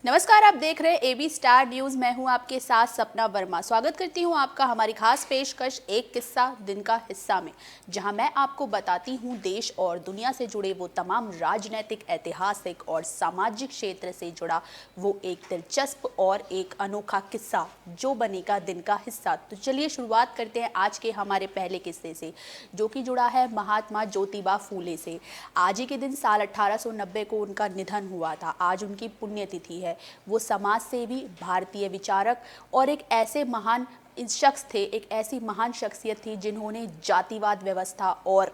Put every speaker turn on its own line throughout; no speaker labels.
नमस्कार, आप देख रहे हैं एबी स्टार न्यूज़। मैं हूं आपके साथ सपना वर्मा। स्वागत करती हूं आपका हमारी खास पेशकश एक किस्सा दिन का हिस्सा में, जहां मैं आपको बताती हूं देश और दुनिया से जुड़े वो तमाम राजनीतिक, ऐतिहासिक और सामाजिक क्षेत्र से जुड़ा वो एक दिलचस्प और एक अनोखा किस्सा जो बनेगा दिन का हिस्सा। तो चलिए शुरुआत करते हैं आज के हमारे पहले किस्से से, जो कि जुड़ा है महात्मा ज्योतिबा फूले से। आज ही के दिन साल 1890 को उनका निधन हुआ था। आज उनकी पुण्यतिथि है। वो समाज सेवी, भारतीय विचारक और एक ऐसे महान शख्स थे, एक ऐसी महान शख्सियत थी जिन्होंने जातिवाद व्यवस्था और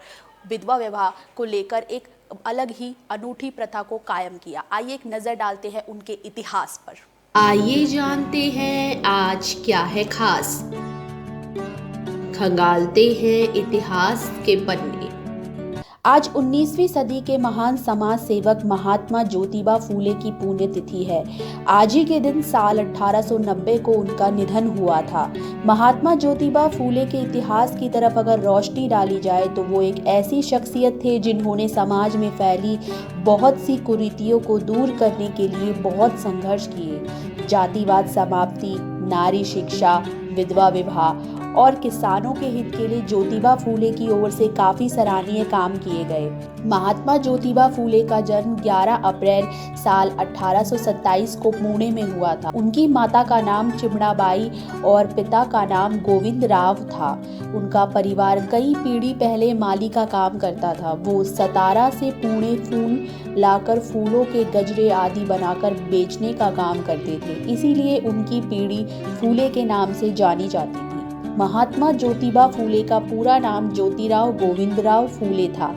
विधवा विवाह को लेकर एक अलग ही अनूठी प्रथा को कायम किया। आइए एक नज़र डालते हैं उनके इतिहास पर।
आइए जानते हैं आज क्या है खास। खंगालते हैं इतिहास के पन्ने।
आज 19वीं सदी के महान समाज सेवक महात्मा ज्योतिबा फूले की पुण्यतिथि है। आज ही के दिन साल 1890 को उनका निधन हुआ था। महात्मा ज्योतिबा फूले के इतिहास की तरफ अगर रोशनी डाली जाए तो वो एक ऐसी शख्सियत थे जिन्होंने समाज में फैली बहुत सी कुरीतियों को दूर करने के लिए बहुत संघर्ष किए। जातिवाद समाप्ति, नारी शिक्षा, विधवा विवाह और किसानों के हित के लिए ज्योतिबा फूले की ओर से काफी सराहनीय काम किए गए। महात्मा ज्योतिबा फूले का जन्म 11 अप्रैल साल 1827 को पुणे में हुआ था। उनकी माता का नाम चिमणाबाई और पिता का नाम गोविंद राव था। उनका परिवार कई पीढ़ी पहले माली का काम करता था। वो सतारा से पुणे फूल लाकर फूलों के गजरे आदि बनाकर बेचने का काम करते थे, इसीलिए उनकी पीढ़ी फूले के नाम से जानी जाती थी। महात्मा ज्योतिबा फूले का पूरा नाम ज्योतिराव गोविंदराव फूले था।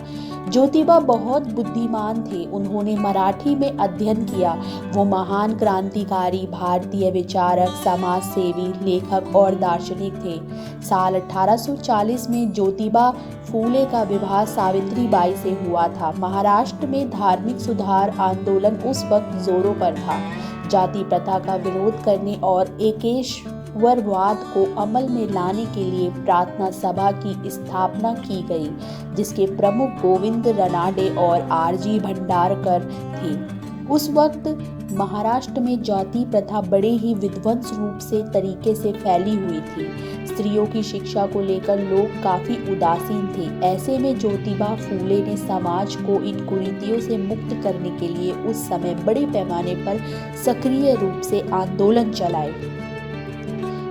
ज्योतिबा बहुत बुद्धिमान थे। उन्होंने मराठी में अध्ययन किया। वो महान क्रांतिकारी, भारतीय विचारक, समाज सेवी, लेखक और दार्शनिक थे। साल 1840 में ज्योतिबा फूले का विवाह सावित्री बाई से हुआ था। महाराष्ट्र में धार्मिक सुधार आंदोलन उस वक्त जोरों पर था। जाति प्रथा का विरोध करने और एकेश्वरवाद को अमल में लाने के लिए प्रार्थना सभा की स्थापना की गई, जिसके प्रमुख गोविंद रनाडे और आरजी भंडारकर थे। उस वक्त महाराष्ट्र में जाति प्रथा बड़े ही विध्वंस रूप से तरीके से फैली हुई थी। स्त्रियों की शिक्षा को लेकर लोग काफी उदासीन थे। ऐसे में ज्योतिबा फूले ने समाज को इन कुरीतियों से मुक्त करने के लिए उस समय बड़े पैमाने पर सक्रिय रूप से आंदोलन चलाए।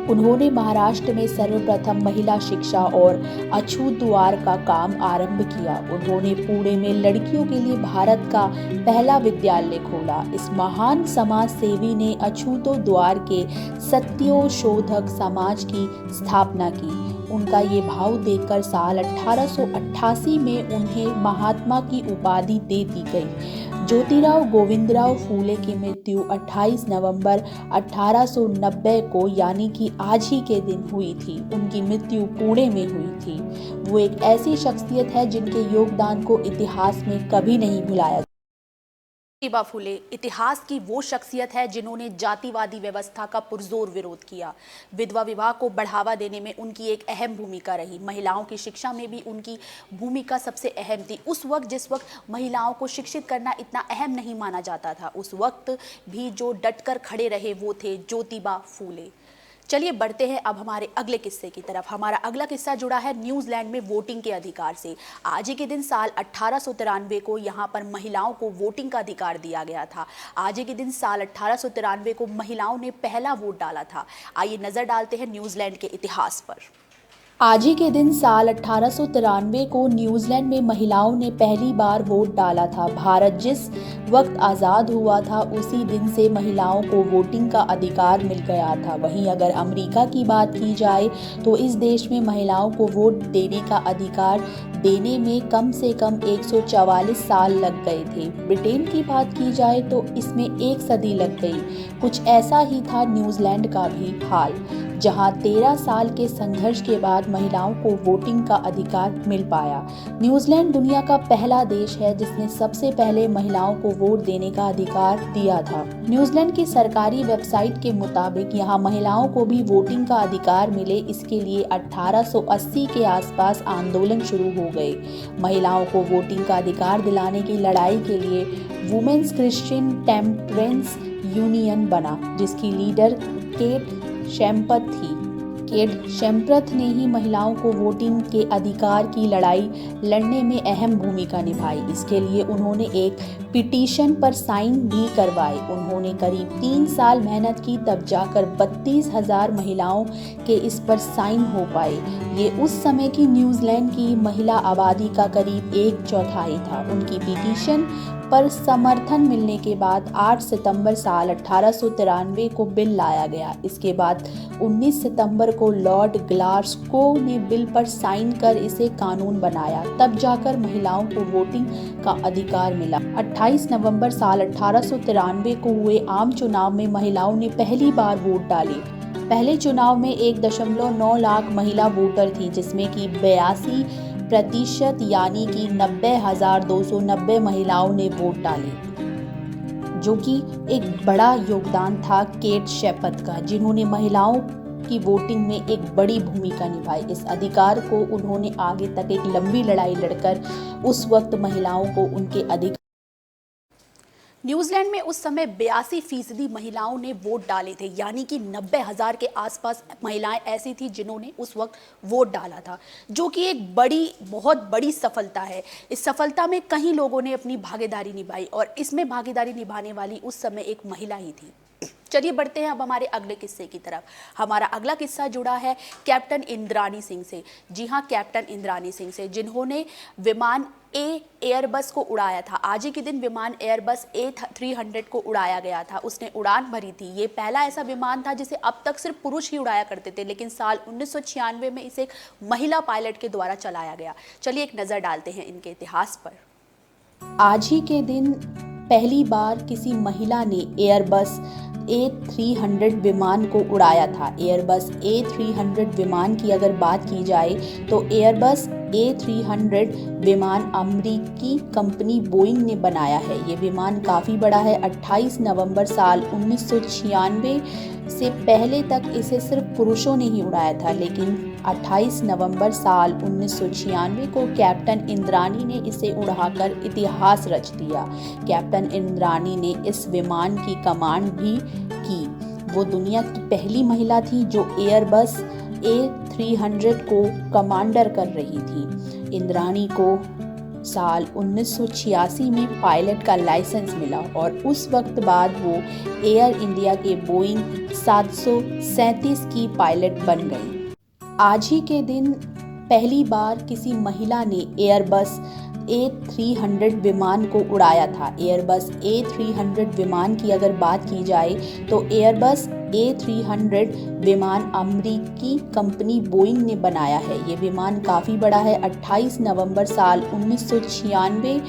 उन्होंने महाराष्ट्र में सर्वप्रथम महिला शिक्षा और अछूत द्वार का काम आरंभ किया। उन्होंने पुणे में लड़कियों के लिए भारत का पहला विद्यालय खोला। इस महान समाज सेवी ने अछूतो द्वार के सत्योशोधक समाज की स्थापना की। उनका ये भाव देखकर साल 1888 में उन्हें महात्मा की उपाधि दे दी गई। ज्योतिराव गोविंदराव फूले की मृत्यु 28 नवंबर 1890 को यानी कि आज ही के दिन हुई थी। उनकी मृत्यु पुणे में हुई थी। वो एक ऐसी शख्सियत है जिनके योगदान को इतिहास में कभी नहीं भुलाया। ज्योतिबा फूले इतिहास की वो शख्सियत है जिन्होंने जातिवादी व्यवस्था का पुरजोर विरोध किया। विधवा विवाह को बढ़ावा देने में उनकी एक अहम भूमिका रही। महिलाओं की शिक्षा में भी उनकी भूमिका सबसे अहम थी। उस वक्त जिस वक्त महिलाओं को शिक्षित करना इतना अहम नहीं माना जाता था, उस वक्त भी जो डटकर खड़े रहे वो थे ज्योतिबा फूले। चलिए बढ़ते हैं अब हमारे अगले किस्से की तरफ। हमारा अगला किस्सा जुड़ा है न्यूजीलैंड में वोटिंग के अधिकार से। आज ही के दिन साल 1893 को यहाँ पर महिलाओं को वोटिंग का अधिकार दिया गया था। आज ही के दिन साल 1893 को महिलाओं ने पहला वोट डाला था। आइए नजर डालते हैं न्यूजीलैंड के इतिहास पर। आज ही के दिन साल 1893 को न्यूजीलैंड में महिलाओं ने पहली बार वोट डाला था। भारत जिस वक्त आज़ाद हुआ था उसी दिन से महिलाओं को वोटिंग का अधिकार मिल गया था। वहीं अगर अमेरिका की बात की जाए तो इस देश में महिलाओं को वोट देने का अधिकार देने में कम से कम 144 साल लग गए थे। ब्रिटेन की बात की जाए तो इसमें एक सदी लग गई। कुछ ऐसा ही था न्यूजीलैंड का भी हाल, जहां 13 साल के संघर्ष के बाद महिलाओं को वोटिंग का अधिकार मिल पाया। न्यूजीलैंड दुनिया का पहला देश है जिसने सबसे पहले महिलाओं को वोट देने का अधिकार दिया था। न्यूजीलैंड की सरकारी वेबसाइट के मुताबिक यहाँ महिलाओं को भी वोटिंग का अधिकार मिले, इसके लिए 1880 के आसपास आंदोलन शुरू हो गए। महिलाओं को वोटिंग का अधिकार दिलाने की लड़ाई के लिए वुमेन्स क्रिश्चियन टेम्परेंस यूनियन बना, जिसकी लीडर केट शेम्पथ थी। केट शेम्पथ ने ही महिलाओं को वोटिंग के अधिकार की लड़ाई लड़ने में अहम भूमिका निभाई। इसके लिए उन्होंने एक पिटीशन पर साइन भी करवाए। उन्होंने करीब 3 साल मेहनत की, तब जाकर 32,000 महिलाओं के इस पर साइन हो पाए। ये उस समय की न्यूजीलैंड की महिला आबादी का करीब 1/4 था। उनकी पिटीशन पर समर्थन मिलने के बाद 8 सितंबर साल 1893 को बिल लाया गया। इसके बाद 19 सितंबर को लॉर्ड ग्लासगो ने बिल पर साइन कर इसे कानून बनाया। तब जाकर महिलाओं को वोटिंग का अधिकार मिला। 28 नवंबर साल 1893 को हुए आम चुनाव में महिलाओं ने पहली बार वोट डाले। पहले चुनाव में 1.9 लाख महिला वोटर थी, जिसमें कि 82% यानी कि 90,290 महिलाओं ने वोट डाले, जो कि एक बड़ा योगदान था केट शेम्पथ का, जिन्होंने महिलाओं की वोटिंग में एक बड़ी भूमिका निभाई। इस अधिकार को उन्होंने आगे तक एक लंबी लड़ाई लड़कर उस वक्त महिलाओं को उनके अधिकार।
न्यूजीलैंड में उस समय 82% महिलाओं ने वोट डाले थे, यानी कि 90,000 के आसपास महिलाएं ऐसी थी जिन्होंने उस वक्त वोट डाला था, जो कि एक बहुत बड़ी सफलता है। इस सफलता में कई लोगों ने अपनी भागीदारी निभाई और इसमें भागीदारी निभाने वाली उस समय एक महिला ही थी। चलिए बढ़ते हैं अब हमारे अगले किस्से की तरफ। हमारा अगला किस्सा जुड़ा है कैप्टन इंद्राणी सिंह से। जी हाँ, कैप्टन इंद्राणी सिंह से, जिन्होंने विमान एयरबस को उड़ाया था। आज ही के दिन विमान एयरबस A300 को उड़ाया गया था। उसने उड़ान भरी थी। ये पहला ऐसा विमान था जिसे अब तक सिर्फ पुरुष ही उड़ाया करते थे, लेकिन साल 1996 में इसे एक महिला पायलट के द्वारा चलाया गया। चलिए एक नज़र डालते हैं इनके इतिहास पर।
आज ही के दिन पहली बार किसी महिला ने एयरबस A300 विमान को उड़ाया था। एयरबस A300 विमान की अगर बात की जाए तो एयरबस A300 विमान अमेरिकी कंपनी बोइंग ने बनाया है। ये विमान काफ़ी बड़ा है। 28 नवंबर साल 1996 से पहले तक इसे सिर्फ पुरुषों ने ही उड़ाया था, लेकिन 28 नवंबर साल 1996 को कैप्टन इंद्राणी ने इसे उड़ाकर इतिहास रच दिया। कैप्टन इंद्राणी ने इस विमान की कमांड भी की। वो दुनिया की पहली महिला थी जो एयरबस A300 को कमांडर कर रही थी। इंद्राणी को साल 1986 में पायलट का लाइसेंस मिला और उस वक्त बाद वो एयर इंडिया के बोइंग 737 की पायलट बन गई। आज ही के दिन पहली बार किसी महिला ने एयरबस A300 विमान को उड़ाया था। एयरबस A300 विमान की अगर बात की जाए तो एयरबस A300 विमान अमेरिकी कंपनी बोइंग ने बनाया है। ये विमान काफ़ी बड़ा है। 28 नवंबर साल 1996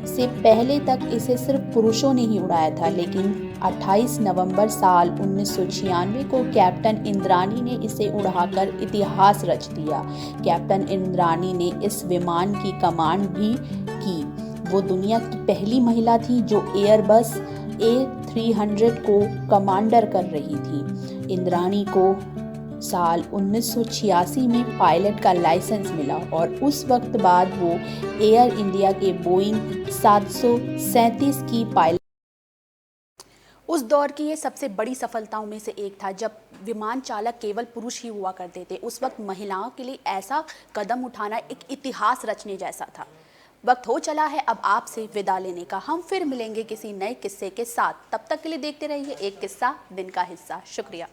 से पहले तक इसे सिर्फ पुरुषों ने ही उड़ाया था, लेकिन 28 नवंबर साल 1996 को कैप्टन इंद्राणी ने इसे उड़ाकर इतिहास रच दिया। कैप्टन इंद्राणी ने इस विमान की कमांड भी की। वो दुनिया की पहली महिला थी जो एयरबस A300 को कमांडर कर रही थी। इंद्राणी को साल 1986 में पायलट का लाइसेंस मिला और उस वक्त बाद वो एयर इंडिया के बोइंग 737 की पायलट।
उस दौर की ये सबसे बड़ी सफलताओं में से एक था जब विमान चालक केवल पुरुष ही हुआ करते थे। उस वक्त महिलाओं के लिए ऐसा कदम उठाना एक इतिहास रचने जैसा था। वक्त हो चला है अब आपसे विदा लेने का। हम फिर मिलेंगे किसी नए किस्से के साथ। तब तक के लिए देखते रहिए एक किस्सा दिन का हिस्सा। शुक्रिया।